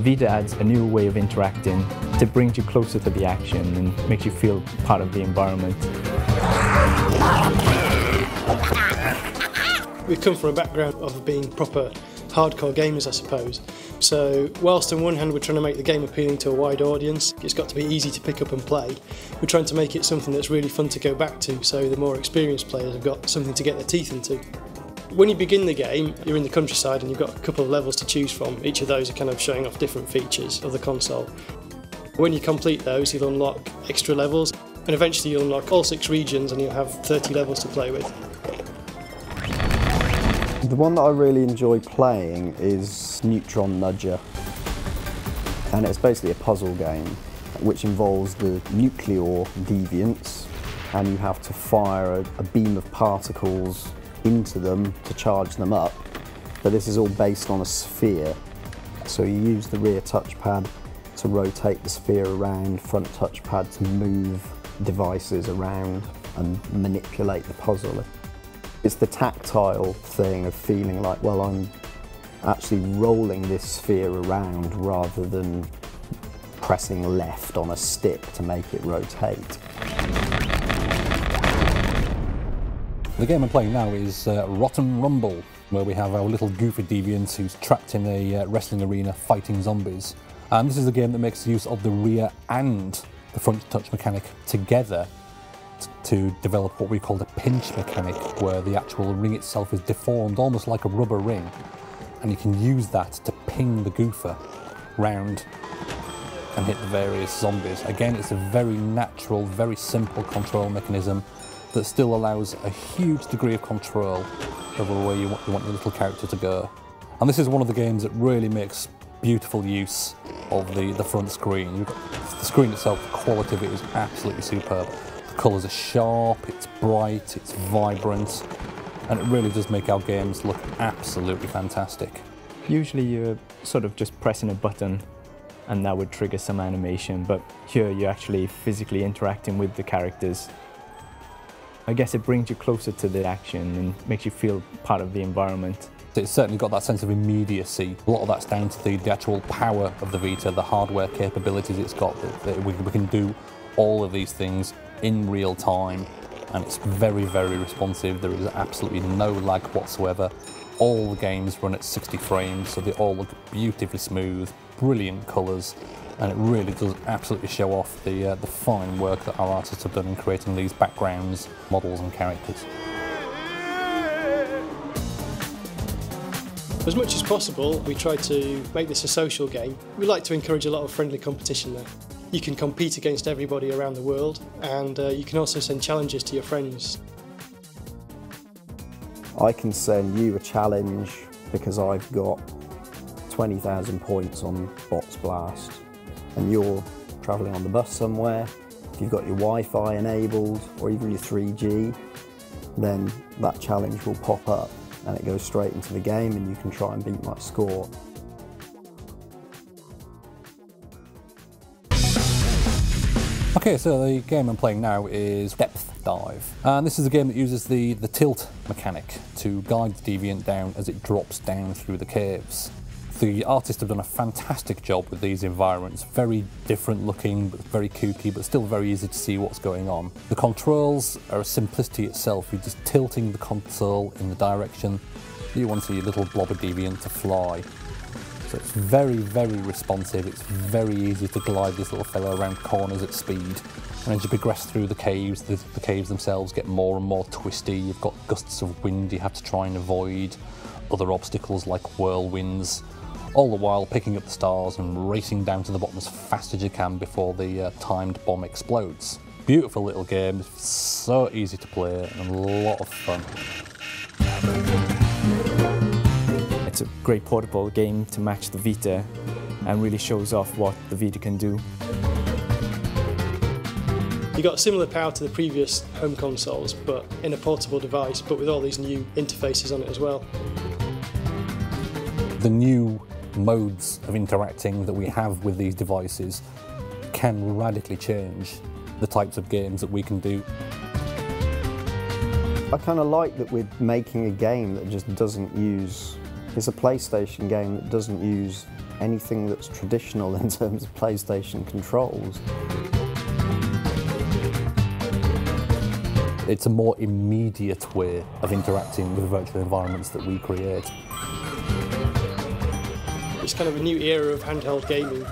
Vita adds a new way of interacting to bring you closer to the action and makes you feel part of the environment. We've come from a background of being proper hardcore gamers, I suppose. So whilst on one hand we're trying to make the game appealing to a wide audience, it's got to be easy to pick up and play, we're trying to make it something that's really fun to go back to, so the more experienced players have got something to get their teeth into. When you begin the game, you're in the countryside and you've got a couple of levels to choose from. Each of those are kind of showing off different features of the console. When you complete those, you'll unlock extra levels, and eventually you'll unlock all 6 regions and you'll have 30 levels to play with. The one that I really enjoy playing is Neutron Nudger, and it's basically a puzzle game which involves the nuclear deviants, and you have to fire a beam of particles into them to charge them up, but this is all based on a sphere. So you use the rear touchpad to rotate the sphere around, front touchpad to move devices around and manipulate the puzzle. It's the tactile thing of feeling like, well, I'm actually rolling this sphere around rather than pressing left on a stick to make it rotate. The game I'm playing now is Rotten Rumble, where we have our little goofy deviant who's trapped in a wrestling arena fighting zombies. And this is a game that makes use of the rear and the front touch mechanic together to develop what we call the pinch mechanic, where the actual ring itself is deformed almost like a rubber ring, and you can use that to ping the goofer round and hit the various zombies. Again, it's a very natural, very simple control mechanism that still allows a huge degree of control over where you want your little character to go. And this is one of the games that really makes beautiful use of the front screen. The screen itself, the quality of it is absolutely superb. The colours are sharp, it's bright, it's vibrant, and it really does make our games look absolutely fantastic. Usually you're sort of just pressing a button and that would trigger some animation, but here you're actually physically interacting with the characters. I guess it brings you closer to the action and makes you feel part of the environment. It's certainly got that sense of immediacy. A lot of that's down to the actual power of the Vita, the hardware capabilities it's got. That we can do all of these things in real time, and it's very, very responsive. There is absolutely no lag whatsoever. All the games run at 60 frames, so they all look beautifully smooth, brilliant colours, and it really does absolutely show off the fine work that our artists have done in creating these backgrounds, models and characters. As much as possible, we try to make this a social game. We like to encourage a lot of friendly competition there. You can compete against everybody around the world, and you can also send challenges to your friends. I can send you a challenge because I've got 20,000 points on Botz Blast, and you're travelling on the bus somewhere. If you've got your Wi-Fi enabled, or even your 3G, then that challenge will pop up and it goes straight into the game and you can try and beat my score. Okay, so the game I'm playing now is Depth Dive, and this is a game that uses the tilt mechanic to guide the deviant down as it drops down through the caves. The artists have done a fantastic job with these environments, very different looking, but very kooky, but still very easy to see what's going on. The controls are a simplicity itself. You're just tilting the console in the direction that you want your little blobber deviant to fly. So it's very, very responsive. It's very easy to glide this little fellow around corners at speed. And as you progress through the caves themselves get more and more twisty. You've got gusts of wind you have to try and avoid, other obstacles like whirlwinds, all the while picking up the stars and racing down to the bottom as fast as you can before the timed bomb explodes. Beautiful little game, so easy to play and a lot of fun. It's a great portable game to match the Vita and really shows off what the Vita can do. You got similar power to the previous home consoles, but in a portable device, but with all these new interfaces on it as well. The new modes of interacting that we have with these devices can radically change the types of games that we can do. I kind of like that we're making a game that just doesn't use It's a PlayStation game that doesn't use anything that's traditional in terms of PlayStation controls. It's a more immediate way of interacting with the virtual environments that we create. It's kind of a new era of handheld gaming.